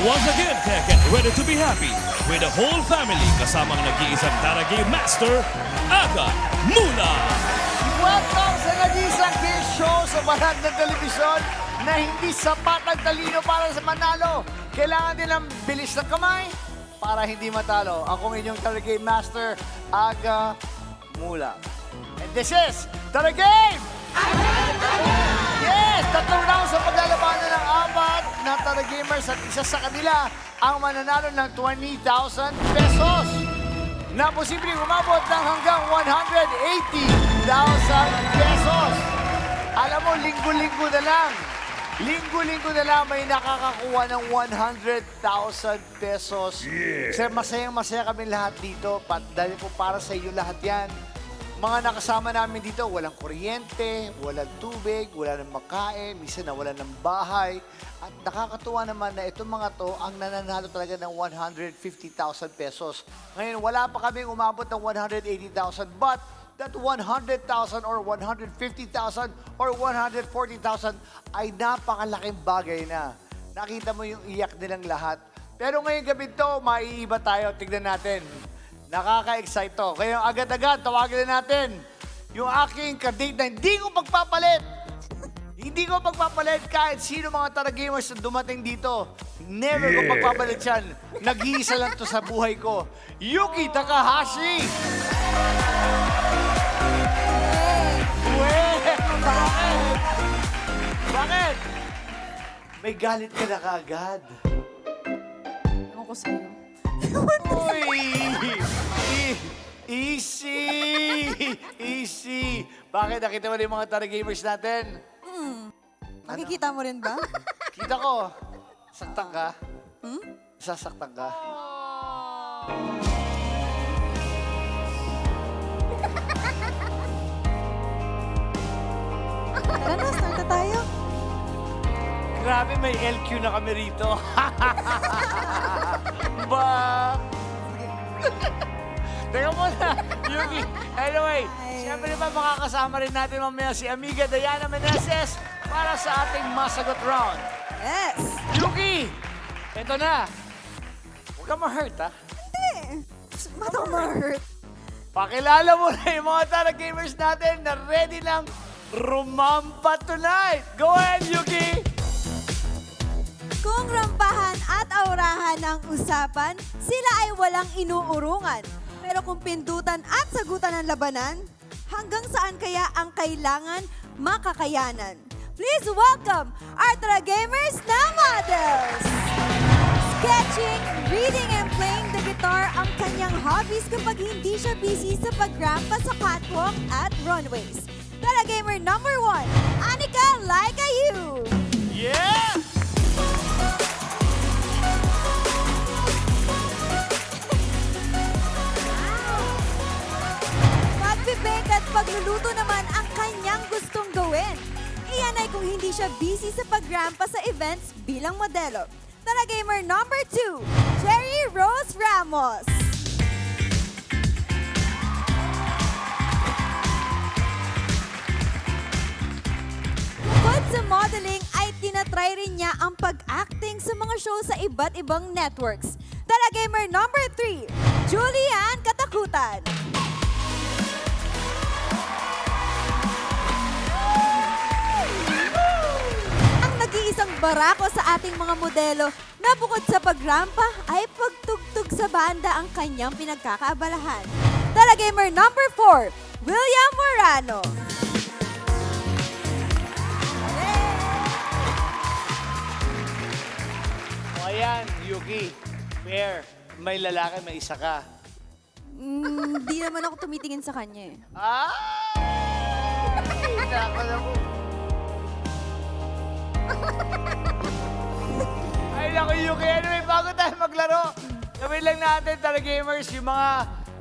Once again, kaya get ready to be happy with the whole family kasamang nag-iisang Daragay Master, Aga Mula! Welcome sa nag-iisang game show sa balag ng telebisyon na hindi sapat ang talino para sa manalo. Kailangan din ng bilis ng kamay para hindi matalo. Ako inyong Taragay Master, Aga Mula. And this is Taragay! Yes! Tatlong round sa paglalabanan ng apat na Taragamers at isa sa kanila ang mananalo ng 20,000 pesos na posibleng umabot ng hanggang 180,000 pesos. Alam mo, linggo-linggo na lang. Linggo-linggo na lang may nakakakuha ng 100,000 pesos. Kasi masayang-masaya kami lahat dito. Dahil po para sa iyo lahat yan. Mga nakasama namin dito, walang kuryente, walang tubig, wala ng makain, minsan nawalan ng bahay. At nakakatuwa naman na itong mga to ang nananalo talaga ng 150,000 pesos. Ngayon, wala pa kaming umabot ng 180,000, but that 100,000 or 150,000 or 140,000 ay napakalaking bagay na. Nakita mo yung iyak nilang lahat. Pero ngayong gabi to, maiiba tayo. Tignan natin. Nakaka-excite to. Kaya agad-agad, tawagin na natin yung aking kadate na hindi ko pagpapalit. Hindi ko pagpapalit kahit sino mga Taragamers na dumating dito. Never ko pagpapalit yan. Nag-iisa lang to sa buhay ko. Yuki Takahashi! Bakit? Bakit? May galit ka na kaagad. Ewan ko sa'yo. Uy! Easy! Easy! Bakit? Nakita mo na yung mga Taragamers natin? Nakikita mo rin ba? Kita ko. Saktan ka? Sasaktan ka? Tara na, start na tayo. Grabe, may LQ na kami rito. Ba? Teka muna, Yuki. Anyway, siyempre ba makakasama rin natin mamaya si Amiga Diana Meneses para sa ating masagot round. Yes! Yuki! Ito na. Huwag ka ma-hurt, ha? Hindi. Mata ko ma-hurt. Pakilala mo na yung mga Taragamers natin na ready lang rumampa tonight. Go ahead, Yuki! Kung rampahan at aurahan ang usapan, sila ay walang inuurungan. Pero kung pindutan at sagutan ng labanan, hanggang saan kaya ang kailangan makakayanan? Please welcome our Taragamers na models! Sketching, reading, and playing the guitar ang kanyang hobbies kapag hindi siya busy sa pagrampa sa catwalk at runways. Taragamer number 1, Anika Laika Yu! Yeah! Pagbibake at pagluluto naman ang kanyang gustong gawin. Iyan ay kung hindi siya busy sa pagrampa sa events bilang modelo. Taragamer number 2, Cherry Rose Ramos. Bukod sa modeling ay tinatry rin niya ang pag-acting sa mga show sa iba't ibang networks. Taragamer number 3, Julian Katakutan. Ang nag-iisang barako sa ating mga modelo na bukod sa pagrampa ay pagtugtog sa banda ang kanyang pinagkakaabalahan. Taragamer number 4, William Morano. O ayan, Yuki. Fair. May lalaki, may isa ka. Hindi naman ako tumitingin sa kanya eh. Ay! Nakakala mo. Ay, naku, Yuki. Anyway, bago tayo maglaro, gawin lang natin, Taragamers, yung mga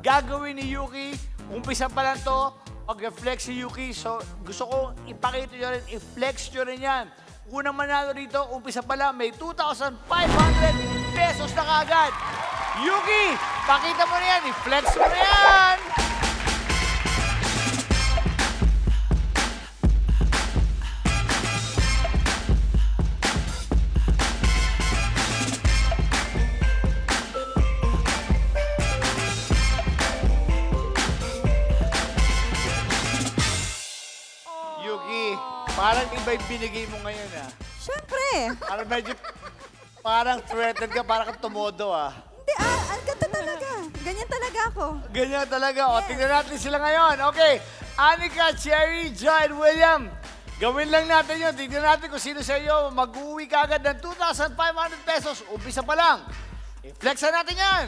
gagawin ni Yuki. Umpisa pa lang to, mag-flex si Yuki. So, gusto ko ipakita nyo rin, i-flex nyo rin yan. Unang manalo dito, umpisa pa lang, may 2,500 pesos na kaagad. Yuki, pakita mo na yan, i-flex mo na yan. Parang iba yung binigay mo ngayon, ah. Siyempre. Parang threatened ka, parang kang tumodo, ah. Hindi, ang ganda talaga. Ganyan talaga ako. Ganyan talaga. O, tingnan natin sila ngayon. Okay. Anika, Cherry, John, William. Gawin lang natin yun. Tingnan natin kung sino sa iyo mag-uwi ka agad ng 2,500 pesos. Umpisa pa lang. I-flexan natin yan.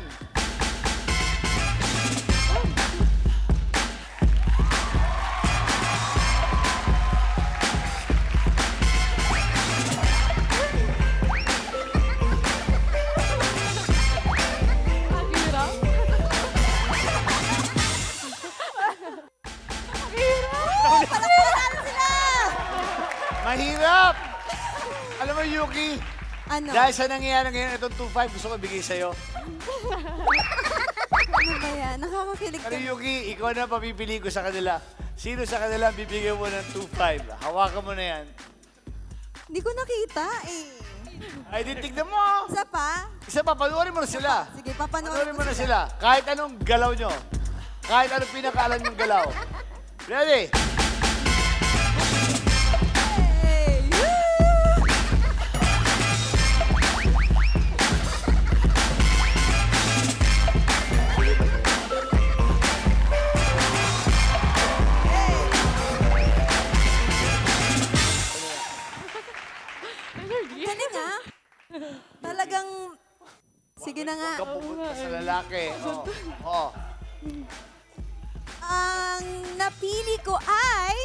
Palakpakan sila! Mahirap! Alam mo, Yuki, Ano? dahil sa nangyayari ngayon, itong 2,500 gusto ko bigay sa'yo. Ano ba yan? Nakakakilig ka. Pero Yuki, ikaw na papipili ko sa kanila. Sino sa kanila bibigyan mo ng 2,500? Hawakan mo na yan. Hindi ko nakita eh. Ay, di tignan mo. Isa pa? Isa pa, panoorin mo na sila. Sige, papanoorin Panoorin ko mo na sila. Kahit anong galaw nyo. Kahit anong pinakaalam yung galaw. Ready? Hey! Woo! Galing ah. Talagang... Sige na nga. Huwag ka pupunta sa lalaki. Oh. Ang napili ko ay...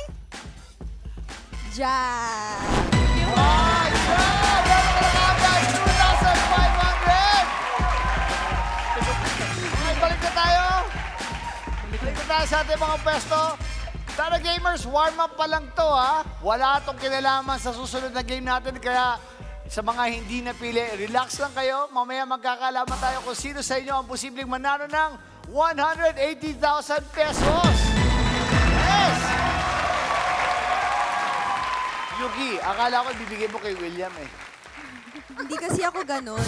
Jan. Oh, John! Meron ka na kagad 2,500! Okay, balik na tayo. Balik na tayo sa ating mga pwesto. Tara gamers, warm up pa lang to, ha? Wala itong kinalaman sa susunod na game natin, kaya sa mga hindi napili, relax lang kayo. Mamaya magkakalaman tayo kung sino sa inyo ang posibleng manalo ng 180,000 pesos. Yes! Yuki, akala ko bibigay mo kay William eh. Hindi kasi ako ganun.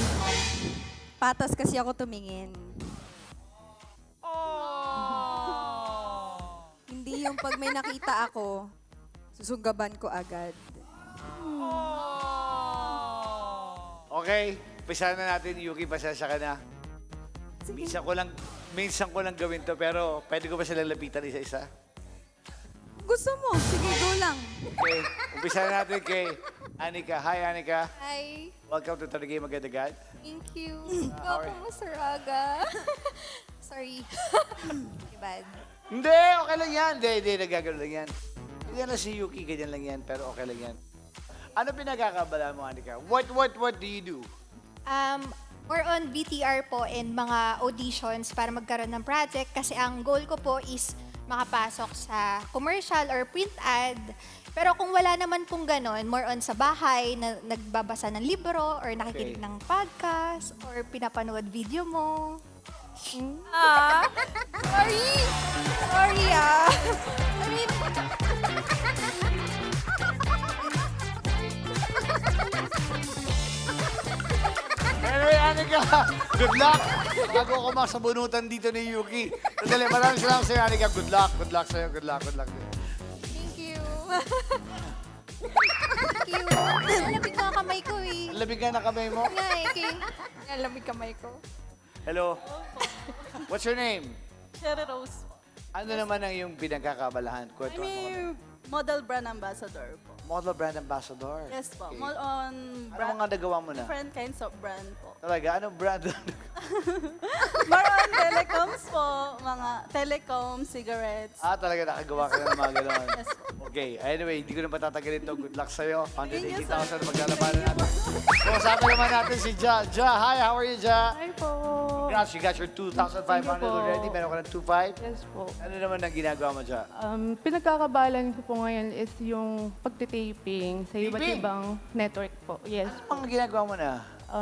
Patas kasi ako tumingin. Hindi yung pag may nakita ako, susunggaban ko agad. Okay, umpisa na natin, Yuki, pasensya ka na. Sige. Minsan ko lang gawin to, pero pwede ko ba silang lapitan isa-isa? Gusto mo? Sige, go lang. Okay, umpisa na natin kay Anika. Hi, Anika. Hi, Welcome to Tarigay Magandagad. thank you. how are Welcome, Mr. Aga. Sorry. Bad. Hindi, okay lang yan. Hindi, nagagano lang yan. Ganyan na si Yuki, ganyan lang yan, pero okay lang yan. Ano pinagkakabala mo, Anika? What do you do? More on BTR po and mga auditions para magkaroon ng project kasi ang goal ko po is makapasok sa commercial or print ad. Pero kung wala naman pong ganon, more on sa bahay, na nagbabasa ng libro or nakikinig Okay. ng podcast or pinapanood video mo. Sorry! Sorry I mean, Anyway, Anika, good luck. Bago ako masabunutan dito ni Yuki. Sandali, maraming salamat sa'yo, Anika. Good luck sa'yo. Good luck. thank you. Thank you. Nalamig ka kamay ko eh. Labig ka na kamay mo. Nga eh, kay... Nalamig kamay ko. Hello. What's your name? Cherry Rose po. Ano naman ang iyong pinagkakabalahan? Kwento mo kami. I'm model brand ambassador po. Model brand ambassador. Yes po. Okay. More on Ano mga nagawa mo na? different kinds of brand po. Talaga, anong brand? More on telecoms po. Mga telecom, cigarettes. Talaga nakagawa ka na ng mga gano'n. Yes po. Okay, anyway, hindi ko na patatagalin to. Good luck sa'yo. Thank you, 180,000 sir. na maglalabanan natin. Kausapin naman natin si Ja. Ja, hi, how are you, Ja? Hi po. Congrats, you got your 2,500 po. already. Meron ka ng 2,500. Yes po. Ano naman ang ginagawa mo, Ja? Pinagkakabalan ko po ngayon is yung pagtitaping sa iba't Taping? ibang network po. Yes. Ano ang ginagawa mo na?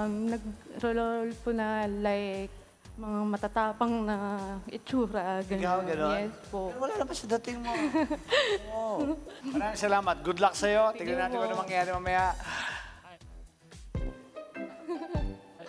Nag-roll po na like mga matatapang na itsura. Ikaw, gano'n? Yes po. Pero wala naman sa dating mo. Oh. Maraming salamat. Good luck sa'yo. Tignan natin kung ano mangyayari mamaya.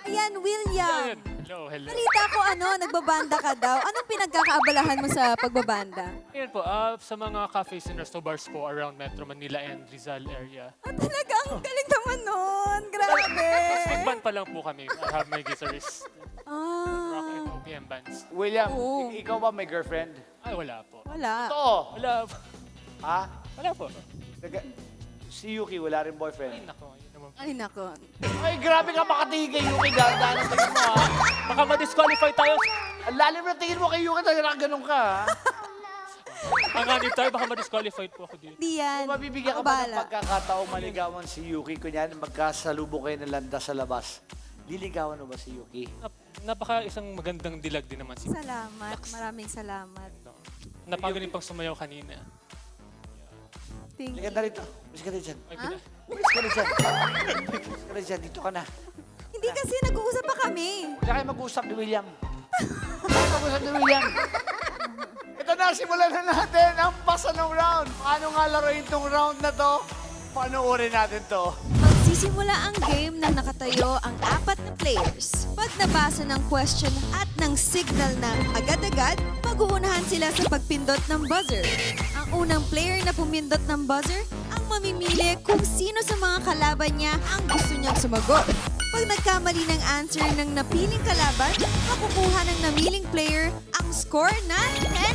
Ayan, William. Hello, hello. Balita ko nagbabanda ka daw. Anong pinagkakaabalahan mo sa pagbabanda? Ayan po, sa mga cafes and resto bars po around Metro Manila and Rizal area. Talaga, ang galing naman nun. Grabe. Mas big band pa lang po kami. I have my guitarist. Rock Ah, and OPM bands. William, Oo. ikaw ba may girlfriend? Ay, wala po. wala. Ito. Wala po. Ha? Wala po. Si Yuki, wala rin Ay, boyfriend. nako. Yun naman. Ay, nako. Ay, grabe ka makatingin kay Yuki. Ganda ng tingin mo, ha? Baka ma-disqualify tayo. Ang lalim na tingin mo kay Yuki. Talaga ganun ka, ha? Ang ganit tayo, baka ma-disqualified po ako dito. Di yan. Kung mabibigyan ka Ako ba ng bahala. pagkakataong maligawan si Yuki, kunyan, magkasalubong kayo ng landas sa labas, liligawan mo ba si Yuki? Napaka isang magandang dilag din naman si Salamat. Maraming salamat. Napagaling pang sumayaw kanina. Thank Halika you. na rito. Umis ka na dyan. Ay, Umis ka na dyan. Umis ka na dyan. Dito ka na. Hindi kasi nag-uusap pa kami. Huwag kayo mag-usap ni William. Huwag kayo mag-usap ni William. Ito na, simulan na natin ang pasanong round. Paano nga laruin tong round na to? Panoorin natin to. Magsisimula ang game na nakatayo ang 4 na players. Pag nabasa ng question at ng signal na agad-agad, mag-uunahan sila sa pagpindot ng buzzer. Ang unang player na pumindot ng buzzer ang mamimili kung sino sa mga kalaban niya ang gusto niyang sumagot. Pag nagkamali ng answer ng napiling kalaban, makukuha ng namiling player ang score na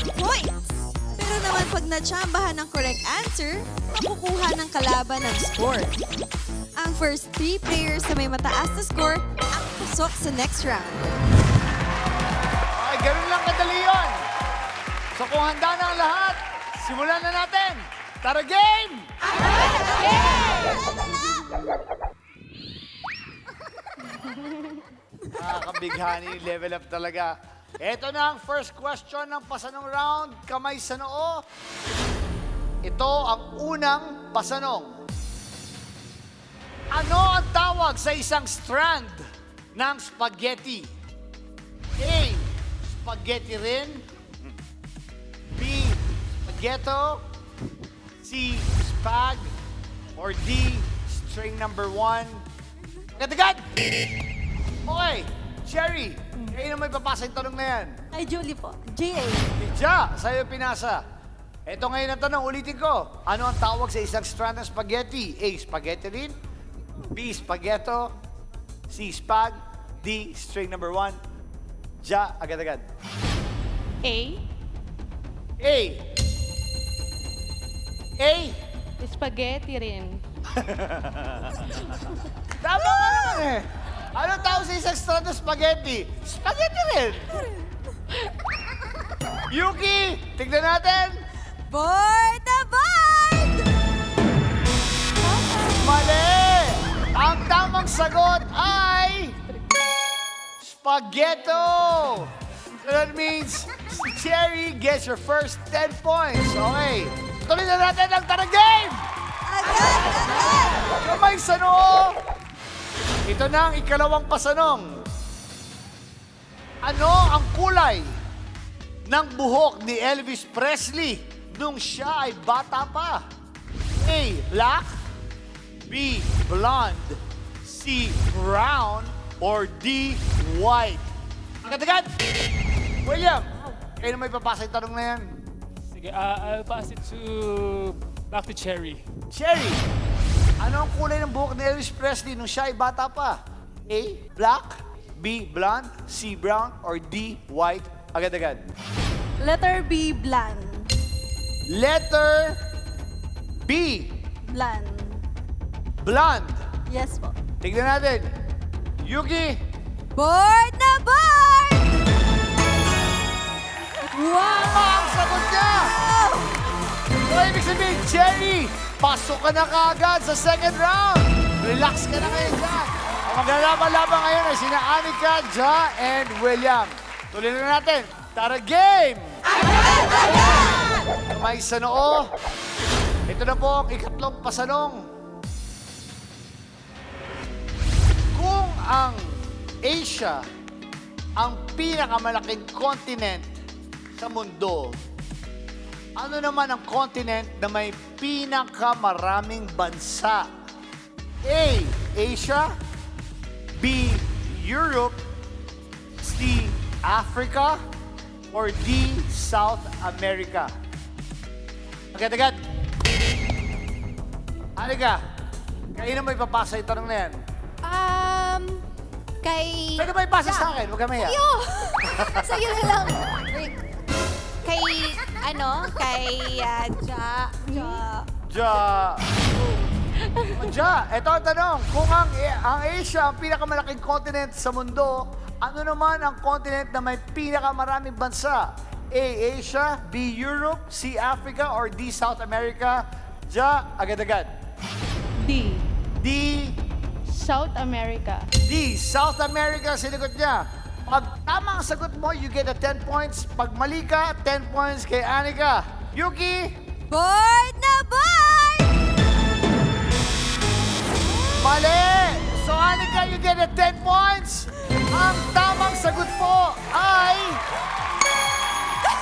10 points. Pero naman pag natsambahan ng correct answer, makukuha ng kalaban ang score. Ang first 3 players na may mataas na score ang pasok sa next round. Okay, ganun lang kadali yun. So kung handa na ang lahat, simulan na natin. Tara, game! Nakakabighani, level up talaga. Ito na ang first question ng pasanong round. Kamay sa noo. Ito ang unang pasanong. Ano ang tawag sa isang strand ng spaghetti? A. Spaghetti rin. B. Spaghetto. C. Spag. Or D. String number 1. Agad-agad! Okay, Sherry, kayo na may papasa yung tanong na yan. Kay Julie po. J.A. Tidja, sa'yo pinasa. Ito ngayon ang tanong, ulitin ko. Ano ang tawag sa isang strand ng spaghetti? A. Spaghetti rin. B. Spaghetto. C. Spag. D. String number 1. Ja, agad-agad. A, A. A. spaghetti rin. Tama ka naman eh. Ano ang tawag sa isang strand ng spaghetti? Spaghetti rin. Yuki, tignan natin. Board na board! Mali! Ang tamang sagot ay... Spaghetto! So that means si Cherry gets your first 10 points. Okay. Tuloy na natin ang Tara Game! Agad! Kamay sa noo! Ito na ang ikalawang pasanong. Ano ang kulay ng buhok ni Elvis Presley nung siya ay bata pa? A. Black. B. Blonde. C. Brown. Or D. White. Agad-agad! William, kayo na may papasa yung tanong na yan. Sige, I'll pass it to... Back to Cherry. Cherry, ano ang kulay ng buhok ni Elvis Presley nung siya ay bata pa? A. Black. B. Blonde. C. Brown. Or D. White. Agad-agad. Letter B, bland. Letter B. Bland. Blonde. Yes po. Tignan natin. Yuki, Board na board! Wow! tama ang sagot niya! So, ibig sabihin, Cherry, pasok ka na kaagad sa second round. Relax ka na ngayon dyan. Ang maglalaban-laban ngayon ay sina Anika, Ja, and William. Tuloy na natin. Tara, game! Kamay sa noo. Ito na po ang ikatlong pasanong. Kung ang Asia ang pinakamalaking continent sa mundo, ano naman ang continent na may pinakamaraming bansa? A. Asia. B. Europe. C. Africa or D. South America? Agad-agad. Anika, kayo na may papasa yung tanong na yan. Kay... Pwede ba ipasa sa akin? Huwag ka maya. Sa'yo! Sa'yo na lang. Wait. Kay, Ja, ito ang tanong. Kung ang Asia ang pinakamalaking continent sa mundo, ano naman ang continent na may pinakamaraming bansa? A. Asia, B. Europe, C. Africa, or D. South America? Ja, agad-agad. D. D. South America. D. South America, sinagot niya. Pag tama ang sagot mo, you get a 10 points. Pag mali ka, 10 points kay Anika. Yuki, Board na board! mali! So Anika, you get a 10 points. Ang tamang sagot po ay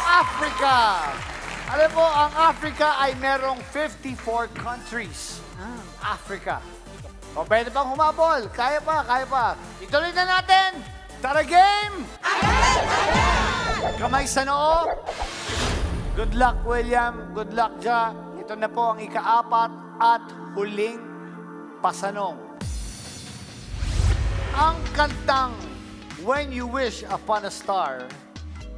Africa. Alam mo, ang Africa ay merong 54 countries. Africa. O pwede bang humabol? Kaya pa, kaya pa. Ituloy na natin. Tara game! Kamay sa noo. Good luck, William. Good luck, Ja. Ito na po ang ika-4 at huling pasanong. Ang kantang When You Wish Upon a Star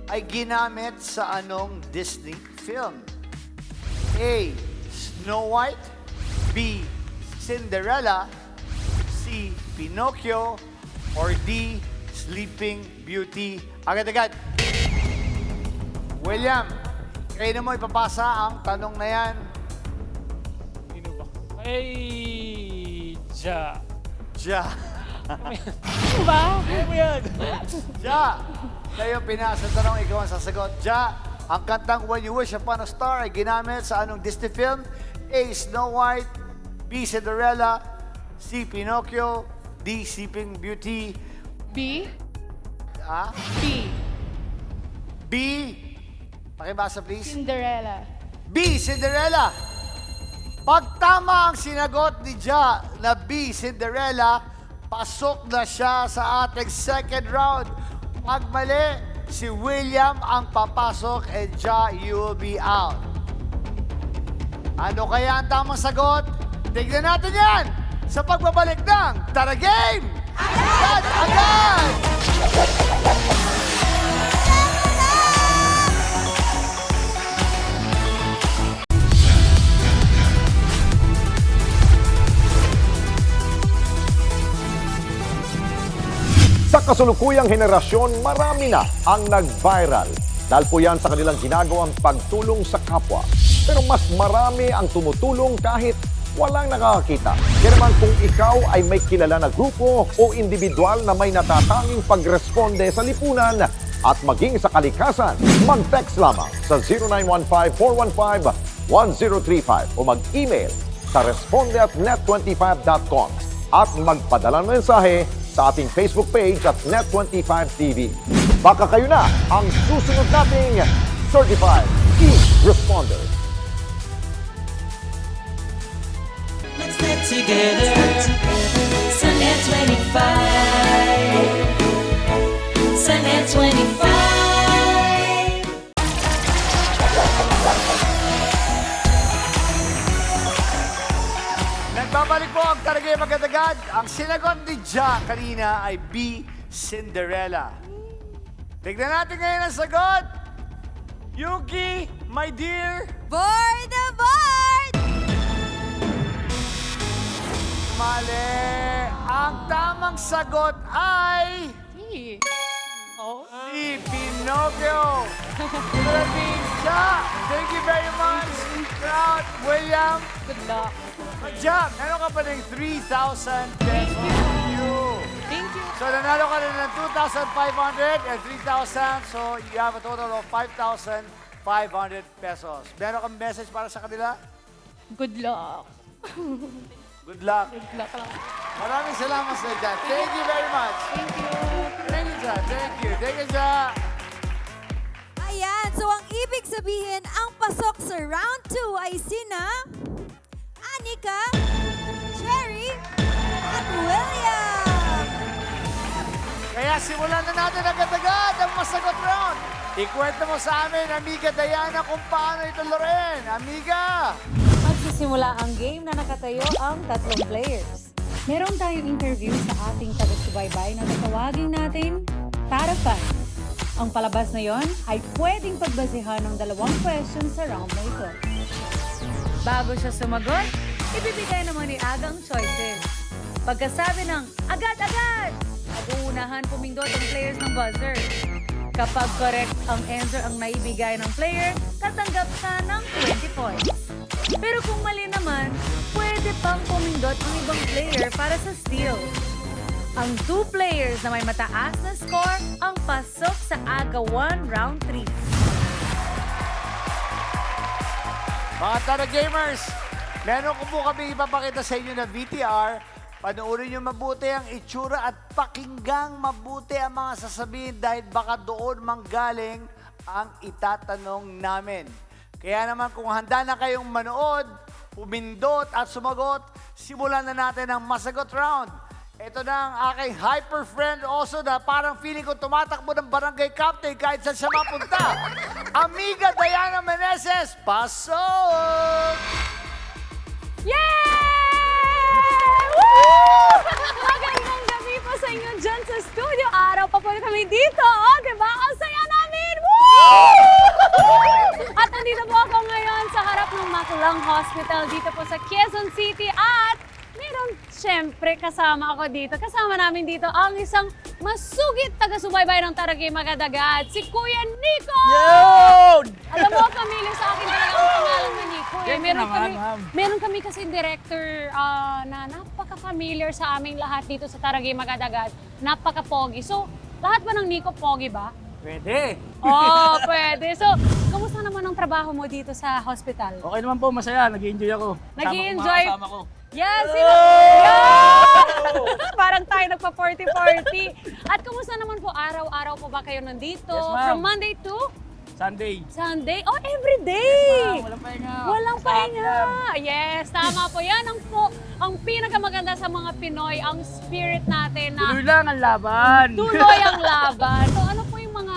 ay ginamit sa anong Disney film? A. Snow White, B. Cinderella, C. Pinocchio, or D. Sleeping Beauty. Agad-agad. William, kayo na mo ipapasa ang tanong na yan. Sino ba? Ay, Ja. Ja. Ba? Ano mo yan? Ja. Kayo pinasa tanong, ikaw ang sasagot. Ja, ang kantang When You Wish Upon a Star ay ginamit sa anong Disney film? A. Snow White, B. Cinderella, C. Pinocchio, D. Sleeping Beauty. B. Ah? B. B. Pakibasa please. Cinderella. B. Cinderella. Pag tama ang sinagot ni Ja na B. Cinderella, pasok na siya sa ating second round. Pag mali, si William ang papasok and Ja, you will be out. Ano kaya ang tamang sagot? Tignan natin yan sa pagbabalik ng Tara Game! Agad! Agad! Sa kasulukuyang henerasyon, marami na ang nag-viral. Dahil po yan sa kanilang ginagawang pagtulong sa kapwa. Pero mas marami ang tumutulong kahit walang nakakakita. Kaya naman kung ikaw ay may kilala na grupo o individual na may natatanging pagresponde sa lipunan at maging sa kalikasan, mag-text lamang sa 0915-415-1035 o mag-email sa responde@net25.com at magpadala ng mensahe sa ating Facebook page at Net25TV. Baka kayo na ang susunod nating Certified E-Responder. Let's get together. Sunday 25. Sunday 25. Nagbabalik po ang Taragay Magandagad. Ang sinagot ni Ja kanina ay B. Cinderella. Tignan natin ngayon ang sagot. Yuki, my dear. Board na board! Mali. Ang tamang sagot ay... C. Oh. Si Pinocchio. Philippines, Ja. Thank you very much. Proud, William. Good luck. Good job. Meron ka pa ng 3,000 pesos for you. Thank you. So, nanalo ka rin ng 2,500 and 3,000. So, you have a total of 5,500 pesos. Meron kang message para sa kanila? Good luck. Good luck. Good luck lang. Maraming salamat sa dyan. Thank you very much. Thank you. Thank you, Jan. Thank you. Thank you, Jan. Ayan, so ang ibig sabihin, ang pasok sa round 2 ay sina Anika, Cherry, at William. Kaya Kaya simulan na natin agad-agad ang masagot round. Ikwento mo sa amin, Amiga Diana, kung paano ito laruin. Amiga! Magsisimula ang game na nakatayo ang tatlong players. Meron tayong interview sa ating taga-subaybay na tatawagin natin Tarafan. Ang palabas na yon ay pwedeng pagbasehan ng 2 questions sa round na ito. Bago siya sumagot, ibibigay naman ni Aga ang choices. Pagkasabi ng agad-agad, mag-uunahan pumindot ang players ng buzzer. Kapag correct ang answer ang naibigay ng player, tatanggap siya ng 20 points. Pero kung mali naman, pwede pang pumindot ang ibang player para sa steal. Ang 2 players na may mataas na score ang pasok sa Aga 1 Round 3. Mga Tara Gamers, meron ko po kami ipapakita sa inyo na VTR. Panoorin nyo mabuti ang itsura at pakinggang mabuti ang mga sasabihin dahil baka doon manggaling ang itatanong namin. Kaya naman kung handa na kayong manood, pumindot at sumagot, simulan na natin ang masagot round. Ito na ang aking hyper friend also na parang feeling ko tumatakbo ng barangay captain kahit saan siya mapunta. Amiga Diana Meneses, pasok! Yay! Woo! Magandang gabi po sa inyo dyan sa studio. Araw pa po kami dito. Oh, diba? Ang saya namin! Woo! At nandito po ako ngayon sa harap ng Maculang Hospital dito po sa Quezon City. At meron siyempre kasama ako dito. Kasama namin dito ang isang masugit taga-subaybay ng Taragay Magadagat, si Kuya Nico! Alam mo, familiar sa akin talaga ang pangalan na Nico. Eh. Meron kami kasi director na napaka-familiar sa aming lahat dito sa Taragay Magadagat. Napaka-pogi. So, lahat ba ng Nico pogi ba? Pwede. Oh, pwede. So, kamusta naman ang trabaho mo dito sa hospital? Okay naman po, masaya. Nag-i-enjoy ako. Nag-i-enjoy? Kasama ko. Yes! Yeah! Parang tayo nagpa-40-40. At kumusta naman po, araw-araw po ba kayo nandito? Yes, ma'am. From Monday to? Sunday. Sunday? Oh, every day! Yes, ma'am. Walang pahinga. Walang Stop pahinga. lang. Yes, tama po. Yan ang pinakamaganda sa mga Pinoy, ang spirit natin na Tuloy lang ang laban. tuloy ang laban. So ano po yung mga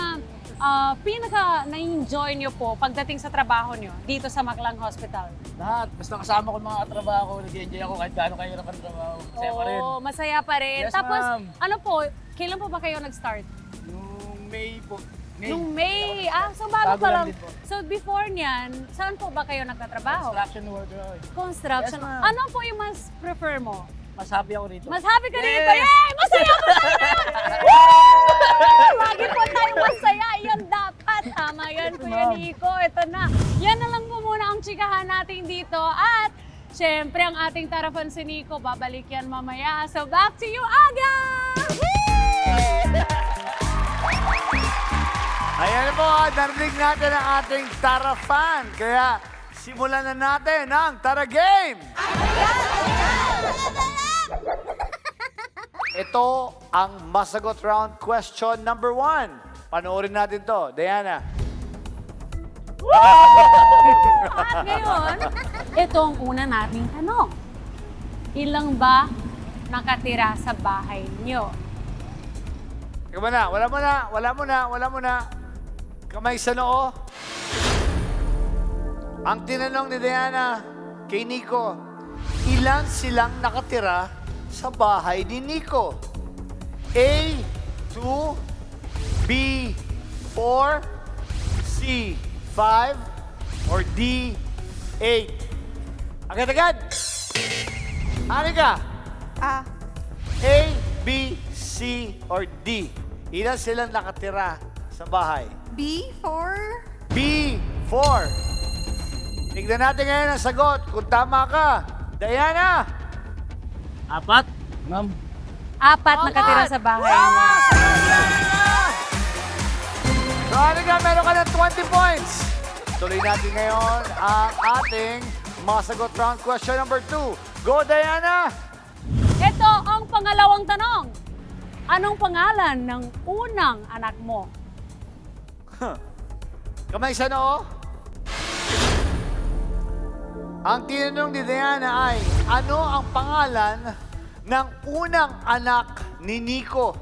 pinaka na-enjoy nyo po pagdating sa trabaho nyo dito sa Maclang Hospital? Lahat. Basta kasama ko mga katrabaho, nag-i-enjoy ako kahit gaano kahirap ang trabaho. Masaya pa rin. Oo, masaya pa rin. Yes, Tapos, ma'am. ano po, kailan po ba kayo nag-start? Nung May po. Nung May. So bago Bago pa lang lang. din po. So before niyan, saan po ba kayo nagtatrabaho? Construction worker ako. Construction. Yes, ma'am. Ano po yung mas prefer mo? Mas happy ako rito. Mas happy ka Yes! dito? Yay! Masaya po tayo na yun! Woo! Lagi po tayo masaya. Yan dapat. Tama yan, Kuya Nico. Ito na. Yan na lang po muna ang chikahan natin dito. At syempre, ang ating tarafan si Nico, babalik yan mamaya. So back to you, Aga! Ayan po, narinig natin ang ating Tara fan. Kaya simulan na natin ang Tara Game! Ito ang masagot round question number 1. Panoorin natin to. Diana. At ngayon, ito ang una nating tanong. Ilang ba nakatira sa bahay niyo? Ikaw na, wala mo na. Kamay sa noo. Ang tinanong ni Diana kay Nico, ilan silang nakatira sa bahay ni Nico? A, 2, B, 4, C, 5, or D, 8? Agad-agad! Anika! Ah, A, B, C, or D? Ilan silang nakatira sa bahay? B4? B4. Tignan natin ngayon ang sagot. Kung tama ka, Diana! 4. Ma'am. 4 nakatira sa bahay niyo. So, Anika, meron ka ng 20 points. Tuloy natin ngayon ang ating masagot round question number 2. Go, Diana! Ito ang pangalawang tanong. Anong pangalan ng unang anak mo? Kamay sa noo. Ang tinanong ni Diana ay, ano ang pangalan ng unang anak ni Nico?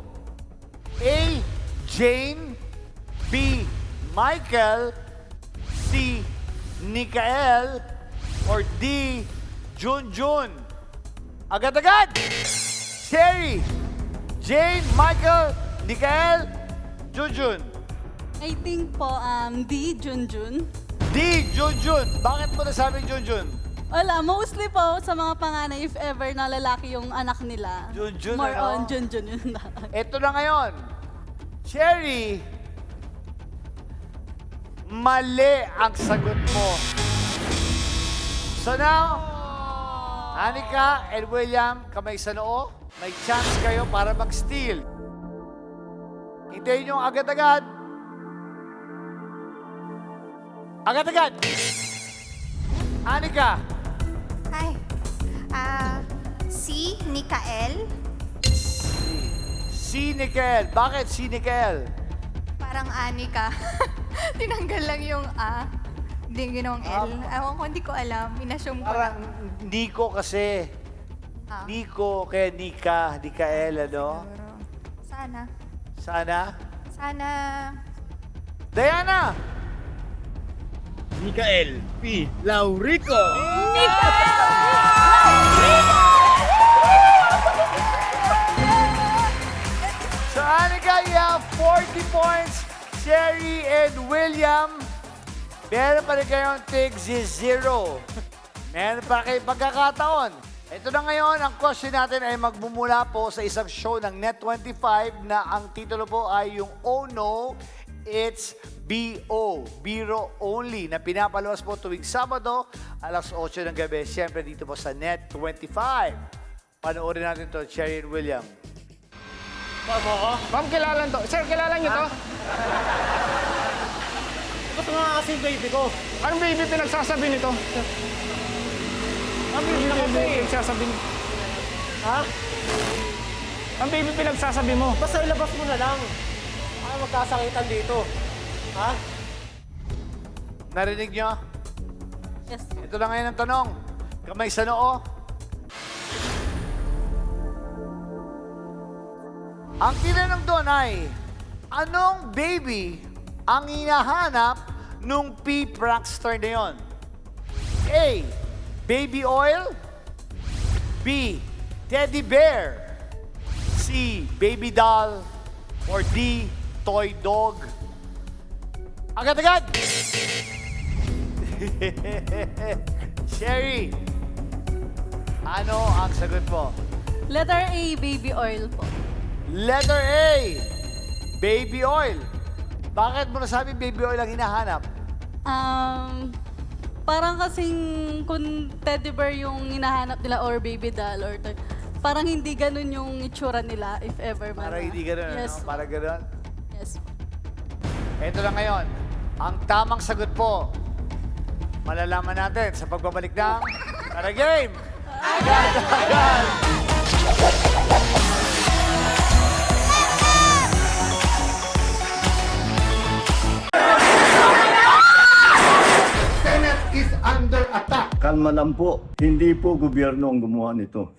A. Jane, B. Michael, C. Nikael, or D. Junjun? Agad-agad! Sherry, Jane, Michael, Nikael, Junjun. I think po, D, Junjun. D. Junjun. Bakit mo nasabing Junjun? Wala, mostly po sa mga panganay, if ever na lalaki yung anak nila. Junjun, More ano? on Junjun yun. Ito na ngayon. Cherry, mali ang sagot mo. So now, Anika and William, kamay sa noo, may chance kayo para mag-steal. Hintayin nyo agad-agad. Agad-agad! Anika, Hi. Si Nikael. si Nikel. Bakit si Nikel? Parang Anika. Tinanggal lang yung A. Hindi yung ginawang L. Ewan ko, hindi ko alam. Inassume ko Parang lang. Nico kasi. Ah. Nico kaya Nika, Nikael, ano? Siguro. Sana. Sana. Sana. Diana! Mikael P. Laurico. So, Anika, you have 40 points. Sherry and William, meron pa rin kayong tigs 0. Meron pa kayong pagkakataon. Ito na ngayon, ang question natin ay magmumula po sa isang show ng Net25 na ang titulo po ay yung Oh No, It's B.O. Biro Only na pinapalabas po tuwing Sabado, alas 8 ng gabi. Siyempre dito po sa Net25. Panoorin natin to, Sherry and William. Ma'am, kilala to. Sir, kilala niyo to? Gusto nga kasi baby ko. Anong baby pinagsasabi nito? Ang baby pinagsasabi mo. Ha? Ang baby pinagsasabi mo. Basta ilabas mo na lang. Ay, magkasakitan dito. Ha? Narinig nyo? Yes. Ito na ngayon ang tanong. Kamay sa noo. Ang tinanong doon ay, anong baby ang hinahanap nung P-prankster na yun? A. Baby oil. B. Teddy bear. C. Baby doll. Or D. Toy dog. Agad-agad! Sherry, ano ang sagot mo? Letter A, baby oil po. Letter A, baby oil. Bakit mo nasabi baby oil ang hinahanap? Parang kasing kung teddy bear yung hinahanap nila or baby doll or parang hindi ganun yung itsura nila if ever man. Para hindi ganun, Yes. ano? Para ganun? Yes. Ito na ngayon. Ang tamang sagot po, malalaman natin sa pagbabalik ng Tara Game! Agad-agad! Senate is under attack. Kalma lang po. Hindi po gobyerno ang gumawa nito.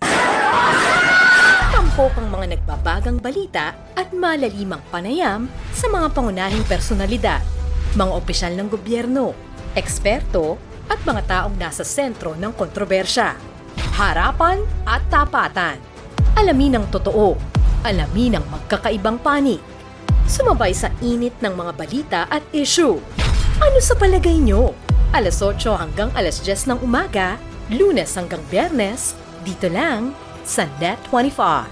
Tampok ang mga nagbabagang balita at malalimang panayam sa mga pangunahing personalidad, mga opisyal ng gobyerno, eksperto at mga taong nasa sentro ng kontrobersya. Harapan at tapatan. Alamin ang totoo. Alamin ang magkakaibang panig. Sumabay sa init ng mga balita at issue. Ano sa palagay nyo? Alas 8 hanggang alas 10 ng umaga, Lunes hanggang Biyernes, dito lang sa Net25.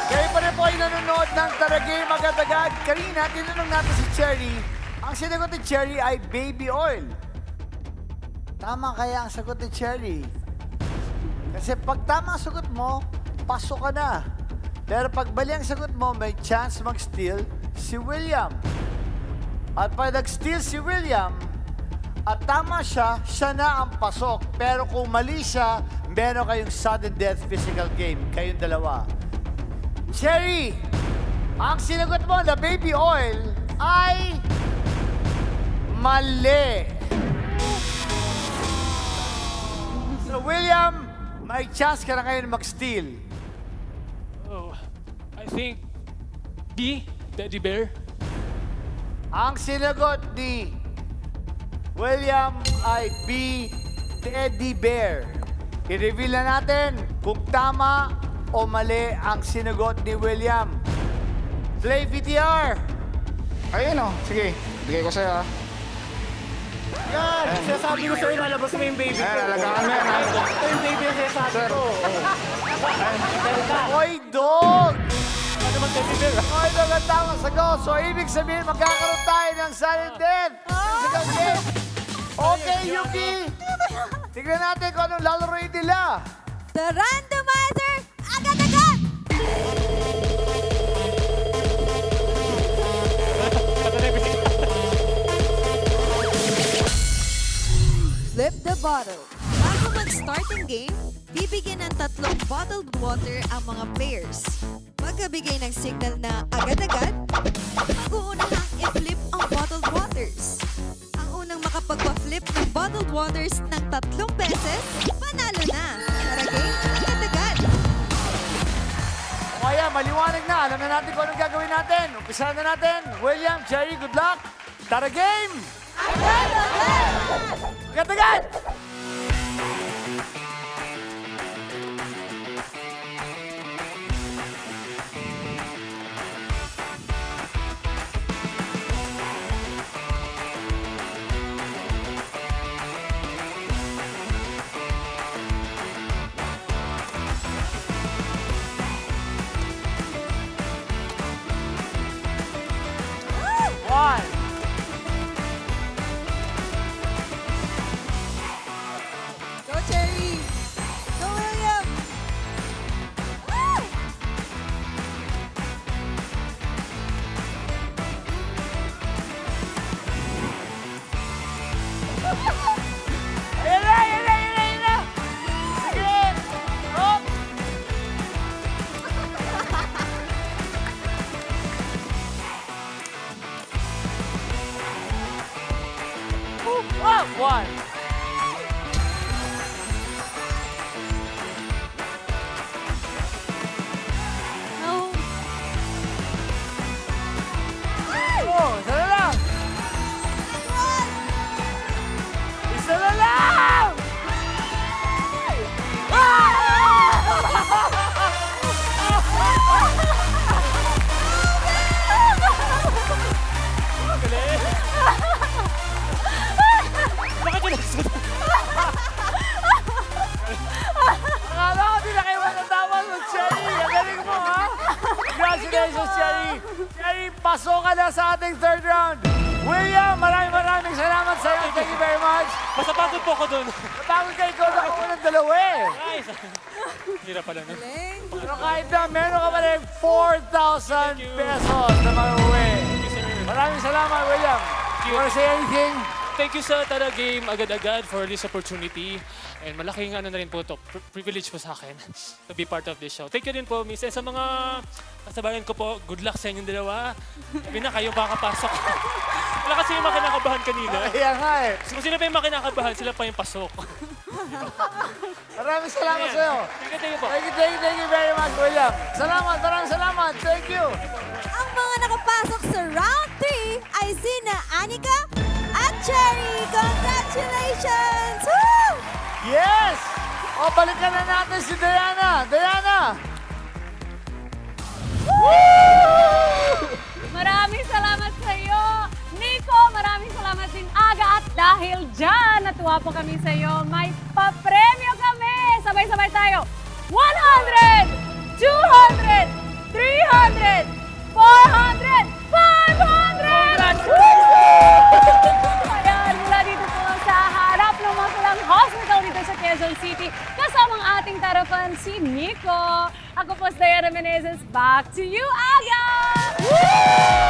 Kayo pa rin po ay nanonood ng Tara Game agad-agad. Kanina, tinanong natin si Cherry. Ang sinagot ni Cherry ay baby oil. Tama kaya ang sagot ni Cherry? Kasi pag tama ang sagot mo, pasok ka na. Pero pag mali ang sagot mo, may chance mag-steal si William. At pag nag-steal si William, at tama siya, siya na ang pasok. Pero kung mali siya, meron kayong sudden death physical game. Kayong dalawa. Cherry, ang sinagot mo na baby oil ay mali. William, may chance ka na ngayon mag-steal. Oh, I think B, Teddy Bear. Ang sinagot ni William ay B, Teddy Bear. I-reveal na natin kung tama o mali ang sinagot ni William. Play VTR! Ayun o, sige. Bigay ko sa'yo, ha. Yan! Sinasabi ko sa'yo, lalabas mo yung baby ko. Ayan, alagaan mo yan, ha. Ito yung baby yung sinasabi ko. Oy, dog! Ano naman Teddy Bear? Oy, dog ang tama sagot. So, ibig sabihin, magkakaroon tayo ng silent death. Physical game. Okay, Yuki. Tignan natin kung anong lalaroin nila. The randomizer, agad-agad! Flip the bottle. Bago mag-start ang game, bibigyan ng 3 bottled water ang mga players. Pagkabigay ng signal na agad-agad, mag-uunahang i-flip ang bottled waters. Ang unang makapagpa-flip ng bottled waters ng 3 beses, panalo na. Tara game, agad-agad. O kaya, maliwanag na. Alam na natin kung anong gagawin natin. Umpisa na natin. William, Cherry, good luck. Tara game! Agad-agad! Agad-agad! One. Go, Cherry! Go, William! Woo! Ayan na, ayan na, ayan na, ayan na! Sige! Up! Up! One. No. Oh, isa na lang! Isa na lang! Bakit yun nagsunod? Akala ko di na kayo matatama mo, Cherry. Ang galing mo, ha? Congratulations, Cherry. Cherry, pasok ka na sa ating third round. William, maraming salamat sa iyo. Thank you very much. Masapagod po ako doon. Napagod ka, ikaw na ako ng dalawa eh. Guys, hirap pala nun. Pero kahit na, meron ka pa rin 4,000 pesos na mauwi. Maraming salamat, William. You wanna say anything? Thank you sa Tara Game agad-agad for this opportunity. And malaking ano na rin po ito, privilege po sa akin to be part of this show. Thank you din po, Miss. And sa mga kasabayan ko po, good luck sa inyong dalawa. Sabi na kayo makapasok. Wala kasi yung makinakabahan kanina. Kaya nga eh. Kung sino pa yung makinakabahan, sila pa yung pasok. Maraming salamat sa iyo. Thank you po. Thank you very much, William. Maraming salamat. Thank you. Ang mga nakapasok sa round 3 ay sina Anika at Cherry. Congratulations! Woo! Yes! O, balikan na natin si Diana. Diana! Maraming salamat sa iyo, Nico. Maraming salamat din, Aga. At dahil dyan, natuwa po kami sa iyo, may papremyo kami. Sabay-sabay tayo. 100! 200! 300! 400! 500! Ayan, mula dito po sa harap ng Magulang Hospital dito sa Quezon City. Kasama ang ating tarapan si Nico. Ako po si Diana Menezes. Back to you, Aga!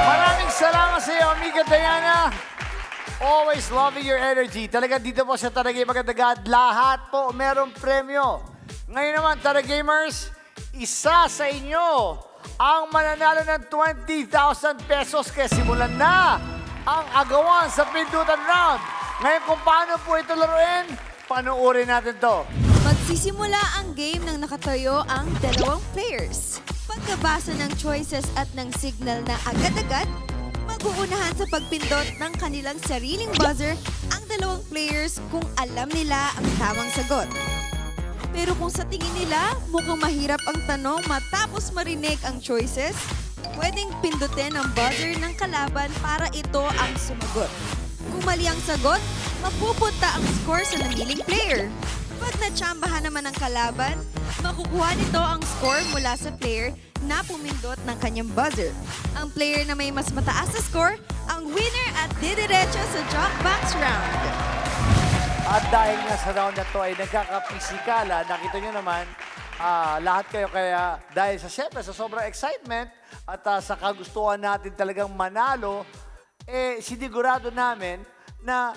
Maraming salamat sa iyo, amiga Diana. Always loving your energy. Talaga dito po sa Tara Game agad-agad, lahat po merong premyo. Ngayon naman, Tara Gamers, isa sa inyo ang mananalo ng 20,000 pesos kaya simulan na ang agawan sa pindutan round. Ngayon kung paano po ito laruin, panuorin natin to. Magsisimula ang game ng nakatayo ang dalawang players. Pagkabasa ng choices at ng signal na agad-agad, mag-uunahan sa pagpindot ng kanilang sariling buzzer ang dalawang players kung alam nila ang tamang sagot. Pero kung sa tingin nila mukhang mahirap ang tanong matapos marinig ang choices, pwedeng pindutin ang buzzer ng kalaban para ito ang sumagot. Kung mali ang sagot, mapupunta ang score sa namiling player. Pag natsambahan naman ng kalaban, makukuha nito ang score mula sa player na pumindot ng kanyang buzzer. Ang player na may mas mataas na score, ang winner at didiretso sa Jukebox round. At dahil nga sa round na to ay nagkakapisikala, nakita nyo naman, lahat kayo kaya dahil siyempre sa sobrang excitement at sa kagustuhan natin talagang manalo, sinigurado namin na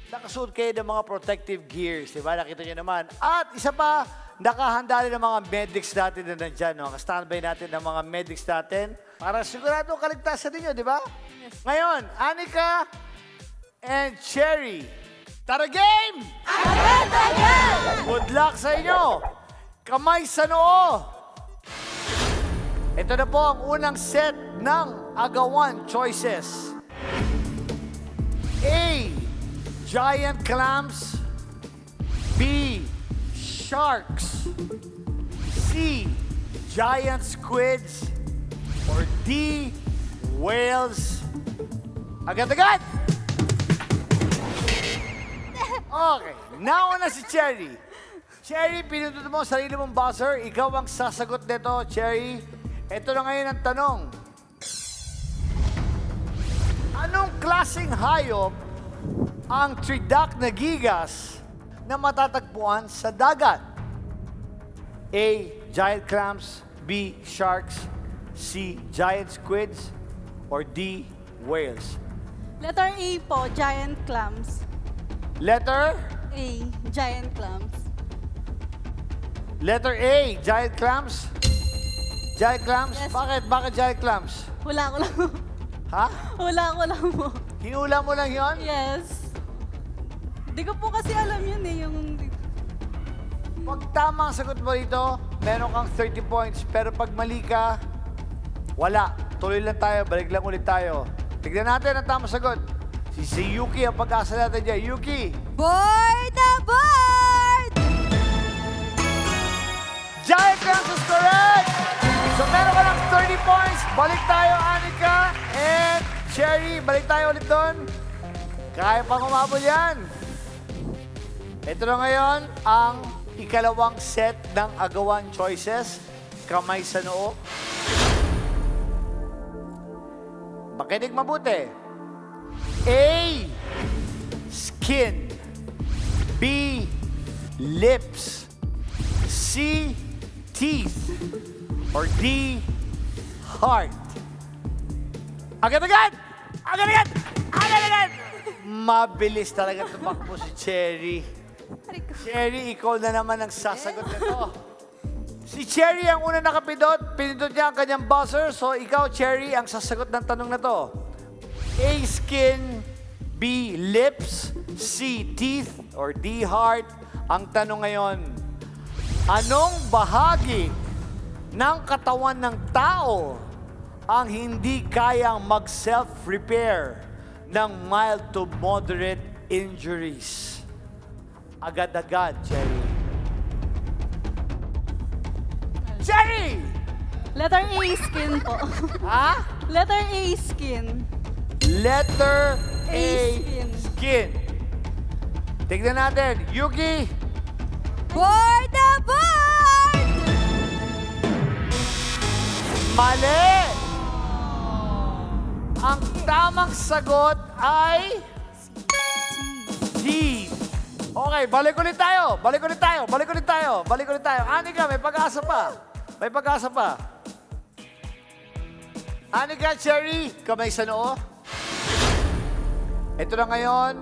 nakasuot kayo ng mga protective gears, di ba? Nakita nyo naman. At isa pa, nakahanda rin ng mga medics natin na nandyan. No? Standby natin ng mga medics natin para sigurado kaligtasan ninyo, di ba? Yes. Ngayon, Anika and Cherry, tara game! Agad! Good luck sa inyo! Kamay sa noo! Ito na po ang unang set ng agawan choices. A. Giant clams. B. Sharks. C. Giant squids. Or D. Whales. Agad-agad! Okay, nauna si Cherry. Cherry, pinundot mo ang sarili mong buzzer. Ikaw ang sasagot nito, Cherry. Ito na ngayon ang tanong. Anong klaseng hayop ang tridak na gigas na matatagpuan sa dagat? A. Giant clams. B. Sharks. C. Giant squids. Or D. Whales. Letter A po, giant clams. Letter? A, giant clams. Letter A. Giant clams. Giant clams? Yes. Bakit giant clams? Hula ko lang. Ha? Hula ko lang po. Hinula mo lang yon? Yes. Di ko po kasi alam yun eh, yung... Pag tama ang sagot mo dito, meron kang 30 points. Pero pag mali ka, wala. Tuloy lang tayo, balik lang ulit tayo. Tignan natin ang tamang sagot. Si Yuki ang pag-asa natin dyan. Yuki! Board na board! Giant clams is correct! So meron ka ng 30 points. Balik tayo, Anika and Cherry. Balik tayo ulit doon. Kaya pang umabol yan. Ito na ngayon ang ikalawang set ng agawan choices. Kamay sa noo. Makinig mabuti. A. Skin. B. Lips. C. Teeth. Or D. Heart. Agad-agad! Agad-agad! Agad-agad! Mabilis talaga tumakbo si Cherry. Cherry, ikaw na naman ang sasagot nito. Si Cherry ang una nakapindot. Pinindot niya ang kanyang buzzer. So ikaw, Cherry, ang sasagot ng tanong na to. A. Skin. B. Lips. C. Teeth. Or D. Heart. Ang tanong ngayon, anong bahagi ng katawan ng tao ang hindi kayang mag-self-repair ng mild to moderate injuries? Agad-agad, Cherry. Cherry! Letter A, skin po. Ha? Letter A, skin. Letter A, skin. skin. Tignan natin. Yuki! Board na board! Mali! Ang tamang sagot ay... D. Okay, balik ulit tayo. Balik ulit tayo. Balik ulit tayo. Balik ulit tayo. Anika, may pag-asa pa. May pag-asa pa. Anika, Cherry, kamay sa noo. Ito na ngayon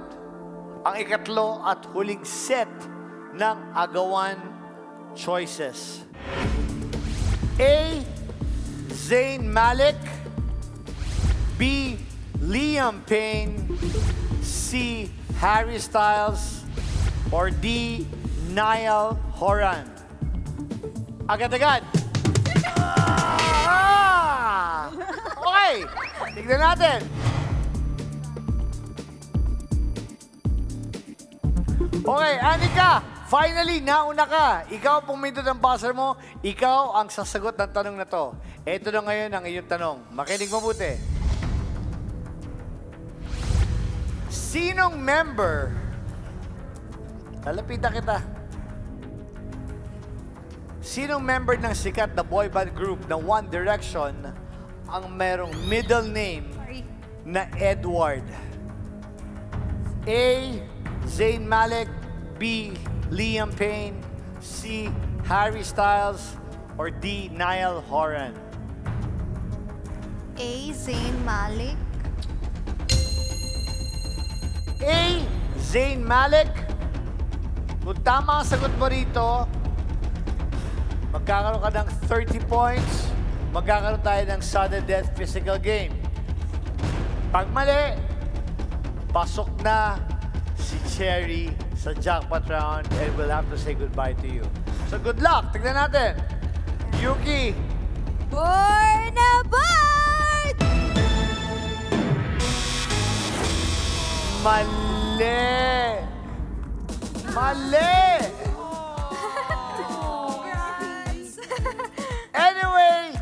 ang ikatlo at huling set ng agawan choices. A. Zayn Malik. B. Liam Payne. C. Harry Styles. Or D. Niall Horan. Agad-agad. Ah! Okay, tignan natin. Okay, Anika, finally, nauna ka. Ikaw ang pumindot ng buzzer mo. Ikaw ang sasagot ng tanong na to. Ito na ngayon ang iyong tanong. Makinig mabuti. Sinong member, lalapitan kita, sinong member ng sikat na boy band group na One Direction ang merong middle name na Edward? A. Zayn Malik, B. Liam Payne, C. Harry Styles, or D. Niall Horan? A. Zayn Malik. A. Zayn Malik. Kung tama ang sagot mo rito, magkakaroon ka ng 30 points. Magkakaroon tayo ng sudden death physical game. Pag mali, pasok na si Cherry sa jackpot round and we'll have to say goodbye to you. So good luck. Tignan natin. Yuki. Board na board! Mali! Mali! Anyway,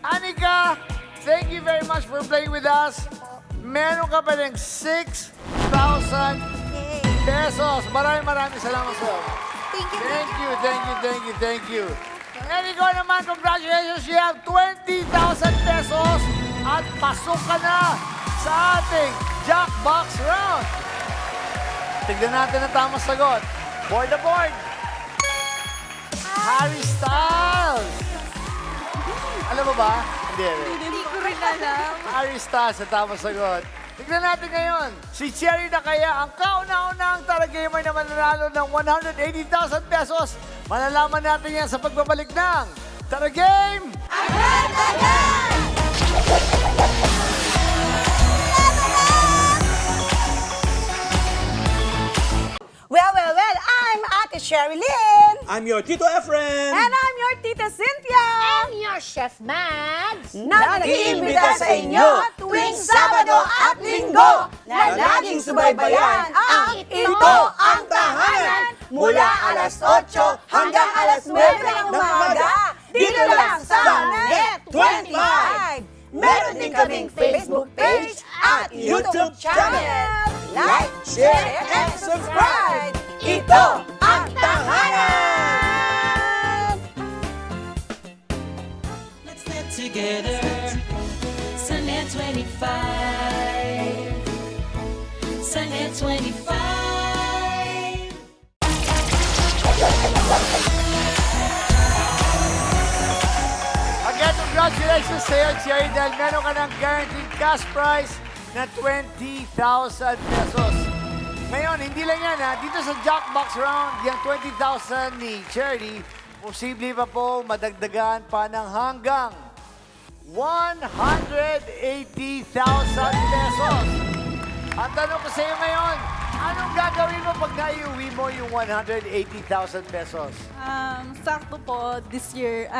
Anika, thank you very much for playing with us. Meron ka pa ng 6,000 pesos. Maraming salamat sa'yo. Thank you. Thank you. And ikaw naman, congratulations. You have 20,000 pesos at pasok ka na sa ating Jackbox round. Tignan natin ang tamang sagot. Board na board. Harry Styles. Alam mo ba? Hindi ko rin alam. Harry Styles ang tamang sagot. Tignan natin ngayon. Si Cherry na kaya ang kauna-unang Taragamer na mananalo ng 180,000 pesos. Malalaman natin yan sa pagbabalik ng Taragame! Agad-agad! Well, I'm Ate Sherry Lynn. I'm your Tito Efren. And I'm your Tita Cynthia. And your Chef Mads. Nag-iimbita sa inyo tuwing Sabado at Linggo na laging subaybayan ang Ito ang Tahanan mula alas 8 hanggang alas 9 ng umaga dito lang sa Net25. Meron din kaming Facebook page at YouTube channel. Like, share, and subscribe! Ito ang Tahanan! Let's get together sa Net25. Sa Net25. Again, congratulations sa'yo, Cherry, dahil meron ka ng guaranteed cash prize na 20,000 pesos. Ngayon, hindi lang yan ha. Dito sa Jackbox Round, yung 20,000 ni Cherry, posible pa po madagdagan pa ng hanggang 180,000 pesos. Ang tanong ko sa iyo ngayon, anong gagawin mo pag naiuwi mo yung 180,000 pesos? Sakto po this year,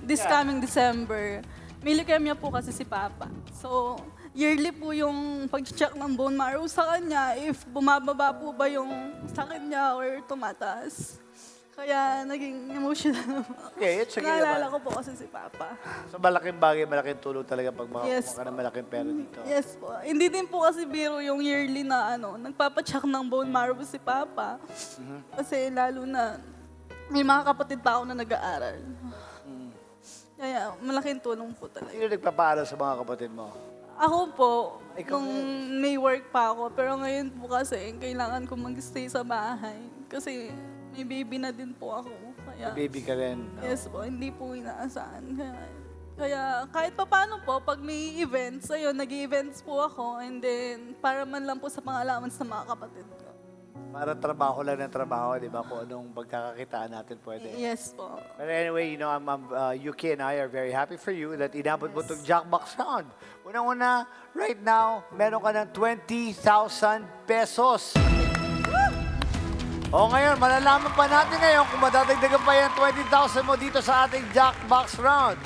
this coming December, may leukemia po kasi si Papa. So, yearly po yung pag-check ng bone marrow sa kanya if bumababa po ba yung sakit niya or tumataas. Kaya naging emotional. Okay, it's okay Naalala naman. ko po kasi si Papa. So malaking bagay, malaking tulong talaga pag Yes. makakuha ka ng malaking pera dito. Yes po. Hindi din po kasi biro yung yearly na nagpapacheck ng bone marrow si Papa. Kasi lalo na may mga kapatid pa ako na nag-aaral. Kaya malaking tulong po talaga. Sino nagpapaaral sa mga kapatid mo? Ako po, Ikaw nung may work pa ako, pero ngayon po kasi kailangan ko mag-stay sa bahay. Kasi may baby na din po ako. Kaya, Baby ka rin. no? yes po, hindi po inaasahan. Kaya kahit pa paano po, pag may events, ayun, nag-events po ako. And then, para man lang po sa pangalaman sa mga kapatid ko. Para trabaho lang ng trabaho, di ba? Kung anong pagkakakitaan natin pwede. Yes po. But anyway, you know, Yuki and I are very happy for you that inabot mo itong Jackbox Round. Unang-una, right now, meron ka ng 20,000 pesos. O ngayon, malalaman pa natin ngayon kung madadagdagan pa yung 20,000 mo dito sa ating Jackbox round.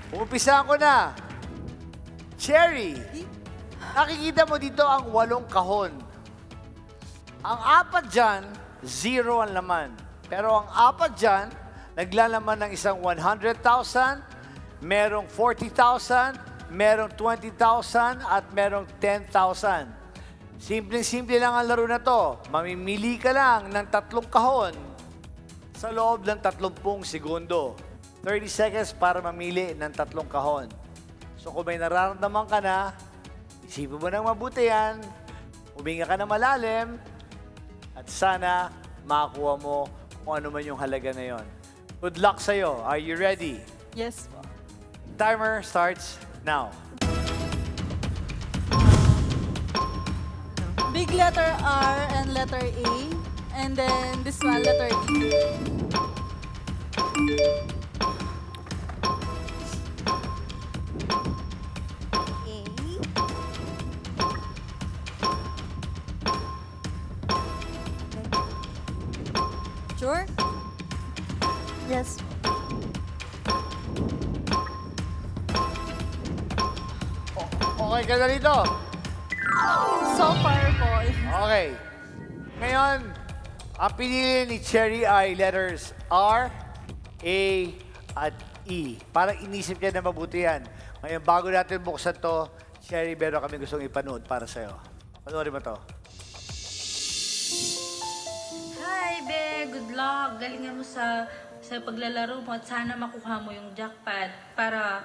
Umpisahan ko na. Cherry, nakikita mo dito ang 8 kahon. Ang 4 dyan, 0 ang laman. Pero ang 4 dyan, naglalaman ng isang 100,000, merong 40,000, merong 20,000, at merong 10,000. Simpleng-simple lang ang laro na to. Mamimili ka lang ng 3 kahon sa loob ng 30 segundo. 30 seconds para mamili ng 3 kahon. So kung may nararamdaman ka na, isipin mo nang mabuti yan, huminga ka na malalim, at sana makakuha mo kung ano man yung halaga na yon. Good luck sa'yo. Are you ready? Yes po. Timer starts now. Big letter R and letter A. And then this one, letter E. Sure? Yes. Okay ka na dito? So far po. Okay. Ngayon, ang pinili ni Cherry ay letters R, A, at E. Parang inisip niya na mabuti yan. Ngayon, bago natin buksan to, Cherry, meron kami gustong ipanood para sa'yo. Panoorin mo to. Hi, Be! Good luck! Galingan mo sa paglalaro mo at sana makuha mo yung jackpot para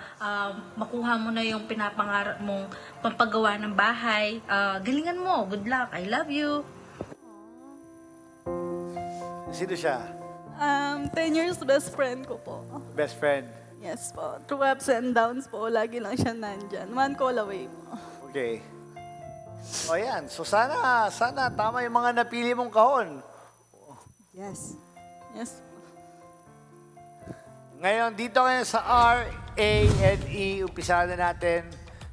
makuha mo na yung pinapangarap mong pampagawa ng bahay. Galingan mo! Good luck! I love you! Sino siya? 10 years best friend ko po. Best friend. Yes po. Through ups and downs po, lagi lang siya nandyan. 1 call away po. Okay. O yan. So sana tama yung mga napili mong kahon. Yes. Yes. Ngayon, dito ngayon sa R, A, and E, umpisa na natin.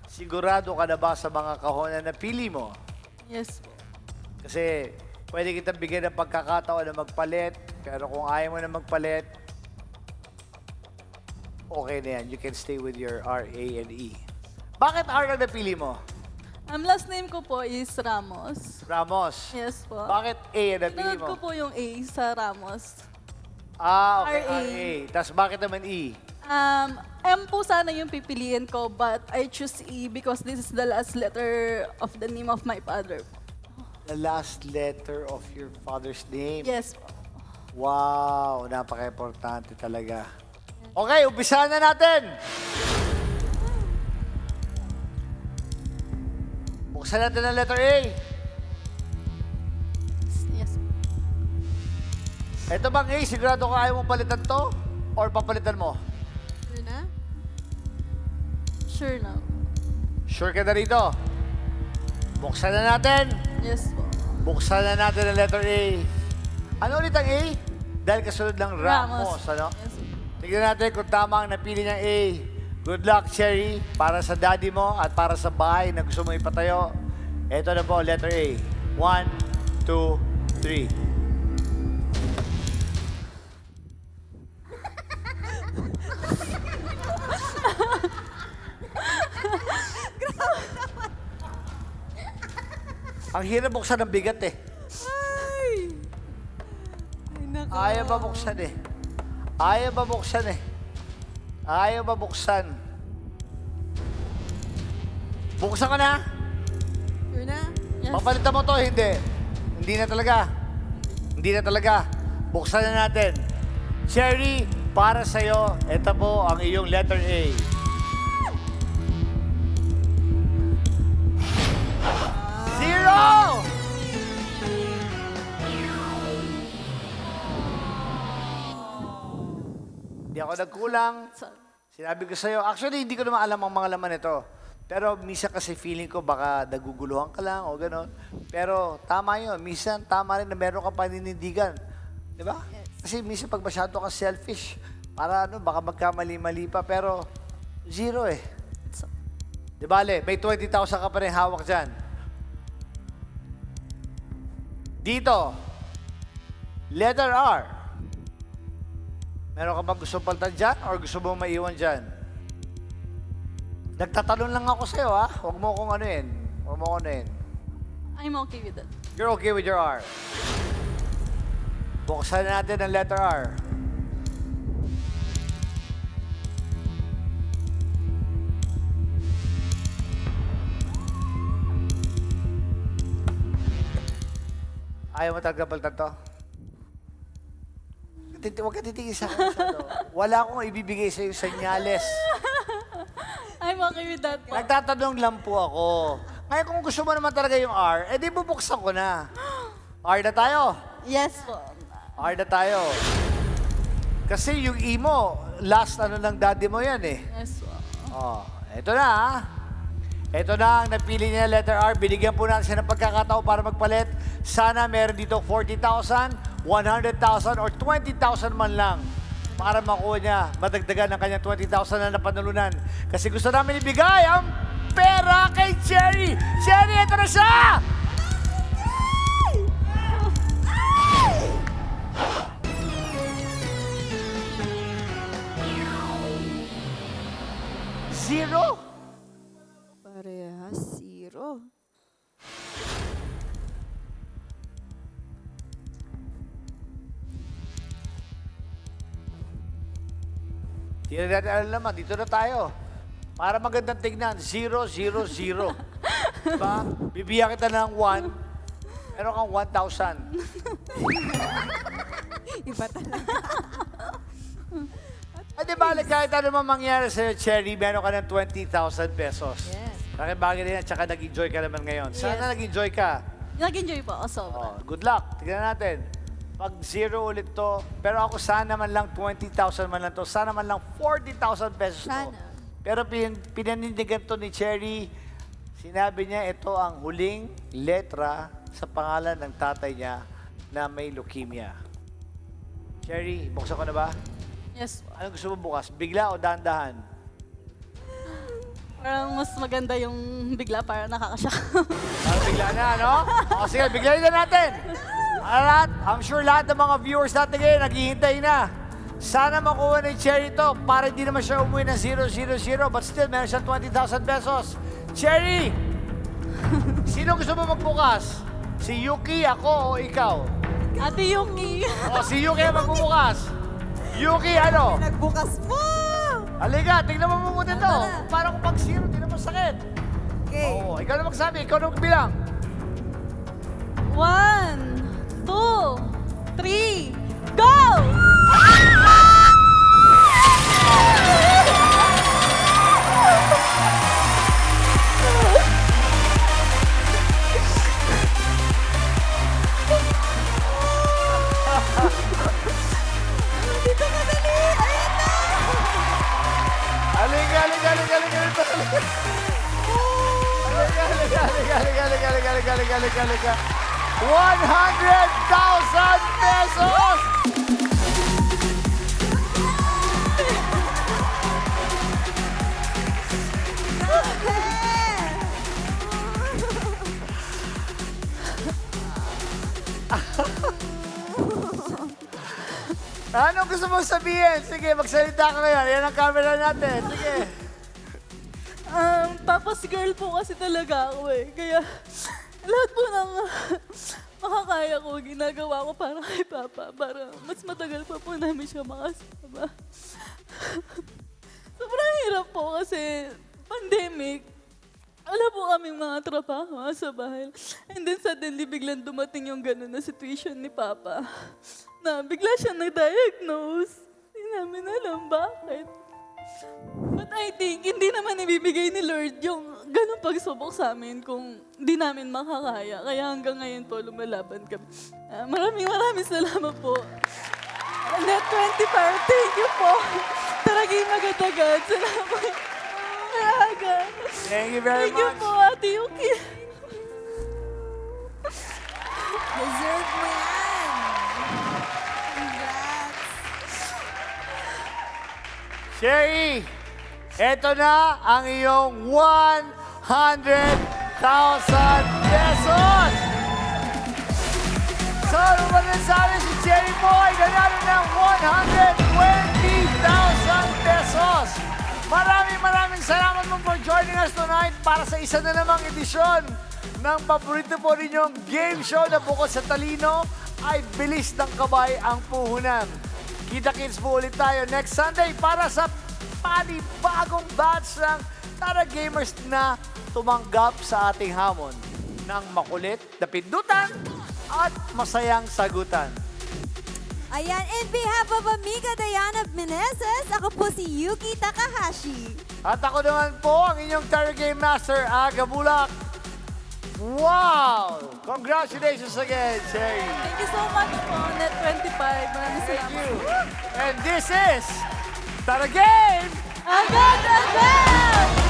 Sigurado ka na ba sa mga kahon na napili mo? Yes po. Kasi pwede kitang bigyan ng pagkakataon na magpalit, pero kung ayaw mo na magpalit, okay na yan. You can stay with your R, A, and E. Bakit R ang napili mo? Last name ko po is Ramos. Ramos. Yes po. Bakit A ang napili Pinunod mo? ko po yung A sa Ramos. Okay, RA. RA. Tapos bakit naman E? M po sana yung pipiliin ko, but I choose E because this is the last letter of the name of my father. The last letter of your father's name. Yes po. Wow, napaka-importante talaga. Okay, umpisahan na natin. Buksan natin ang letter A. Yes. Ito bang A, sigurado ka ayaw mong palitan to? Or papalitan mo? Sure na? Sure na. Sure ka na rito? Buksan na natin. Yes po. Buksan na natin ang letter A. Ano ulit ang A? Dahil kasunod ng Ramos, ano? Yes. Tignan natin kung tama ang napili niyang A. Good luck, Cherry, para sa daddy mo at para sa bahay na gusto mo ipatayo. Ito na po, letter A. 1, 2, 3. Ang hirap buksan ng bigat eh. Ayaw ba buksan eh? Ayaw ba buksan eh? Ayaw ba buksan? Buksan ka na? Sure na? Yes. Papalitan mo to, hindi. Hindi na talaga. Hindi na talaga. Buksan na natin. Cherry, para sa'yo, ito po ang iyong letter A. Zero! Hindi ako nagkulang. Sinabi ko sa'yo, actually, hindi ko naman alam ang mga laman nito. Pero minsan kasi feeling ko baka naguguluhan ka lang o gano'n. Pero tama yun. Minsan tama rin na meron kang paninindigan. Di ba? Kasi minsan pag masyado kang selfish, para ano, baka magkamali-mali pa. Pero zero eh. Di ba, Ale? May 20,000 ka pa rin hawak dyan. Dito, Letter R. Meron ka bang gusto paltan dyan or gusto mo maiwan dyan? Nagtatanong lang ako sa'yo, ha? Huwag mo akong anuin. Huwag mo akong anuin. I'm okay with that. You're okay with your R. Buksan natin ang letter R. Ayaw mo talaga paltan to? Huwag ka titigil sa akin. Wala akong ibibigay sa'yo senyales. I'm okay with that po. Nagtatanong lang po ako. Ngayon kung gusto mo naman talaga yung R, edi bubuksan ko na. R na tayo. Yes po. R na tayo. Kasi yung E mo, last ano ng daddy mo yan eh. Yes po. Oh, eto na ha. Ito na ang napili niya, letter R. Binigyan po natin siya ng pagkakataon para magpalit. Sana meron dito 40,000, 100,000, or 20,000 man lang para makuha niya, madagdagan ng kanyang 20,000 na napanalunan. Kasi gusto namin ibigay ang pera kay Cherry. Cherry, ito na siya! Zero? Parehas, 0. Di na natin alam naman, dito na tayo. Para magandang tignan, 0, 0, 0. Diba? Bibigyan kita ng 1, meron kang 1,000. Iba talaga. At di balik kahit ano man mangyari sa'yo, Cherry, meron ka ng 20,000 pesos. Yes. Malaking bagay din yan, tsaka nag-enjoy ka naman ngayon. Sana nag-enjoy ka. Nag-enjoy po ako sobra. Oh, good luck. Tignan natin. Pag 0 ulit to, pero ako sana man lang 20,000 man lang to, sana man lang 40,000 pesos to. Sana. Pero pinanindigan to ni Cherry, sinabi niya ito ang huling letra sa pangalan ng tatay niya na may leukemia. Cherry, buksan ko na ba? Yes po. Ano gusto mo bukas? Bigla o dahan-dahan? Parang mas maganda yung bigla para nakakashock. Para bigla na, no? O sige, biglayin na natin. Alright, I'm sure lahat ng mga viewers natin ngayon naghihintay na. Sana makuha ni Cherry to para hindi naman siya umuwi ng 0, 0, 0, but still meron siya 20,000 pesos. Cherry! Sino gusto mo magbukas? Si Yuki, ako o ikaw? Ate Yuki. O, si Yuki ang magbubukas. Yuki, ano? Nagbukas mo! Halika, tingnan mo muna to. Parang pag 0, di naman sakit. Okay. Oo, ikaw na magsabi, ikaw na magbilang. 1, 2, 3, go! Dito na dali! Ayan na! Halika. Halika. 100,000 pesos! Anong gusto mong sabihin? Sige, magsalita ka ngayon. Yan ang camera natin. Sige. Papa's girl po kasi talaga ako eh. Kaya lahat po ng makakaya ko, ginagawa ko para kay Papa. Para mas matagal pa po namin siya makasama. Sobrang hirap po kasi pandemic. Wala po kaming mga trabaho sa bahay. And then suddenly biglang dumating yung gano'n na situation ni Papa. Na bigla siya na-diagnose. Hindi namin alam bakit. But I think, hindi naman ibibigay ni Lord yung ganong pagsubok sa amin kung hindi namin makakaya. Kaya hanggang ngayon po, lumalaban kami. Maraming salamat po. Net 20 para, thank you po. Taragay magandagad. Salamat. Aga. Thank you very Thank you much. po, Ate Yuki. Deserve mo yan! Congrats! Sherry, eto na ang iyong 100,000 pesos! So, ano ba rin sa amin si Cherry? po ay nanalo ng 120,000 pesos. Maraming salamat po for joining us tonight para sa isa na namang edisyon ng paborito po ninyong game show na bukod sa talino ay bilis ng kabay ang puhunan. Kita-kits po ulit tayo next Sunday para sa panibagong batch ng Tara Gamers na tumanggap sa ating hamon ng makulit na pindutan at masayang sagutan. Ayan, in behalf of Amiga Diana Meneses, ako po si Yuki Takahashi. At ako naman po ang inyong Tara Game Master, Aga Mulak. Wow! Congratulations again, Cherry. Thank you so much po, Net25. Maraming salamat. And this is Tara Game Agad-agad!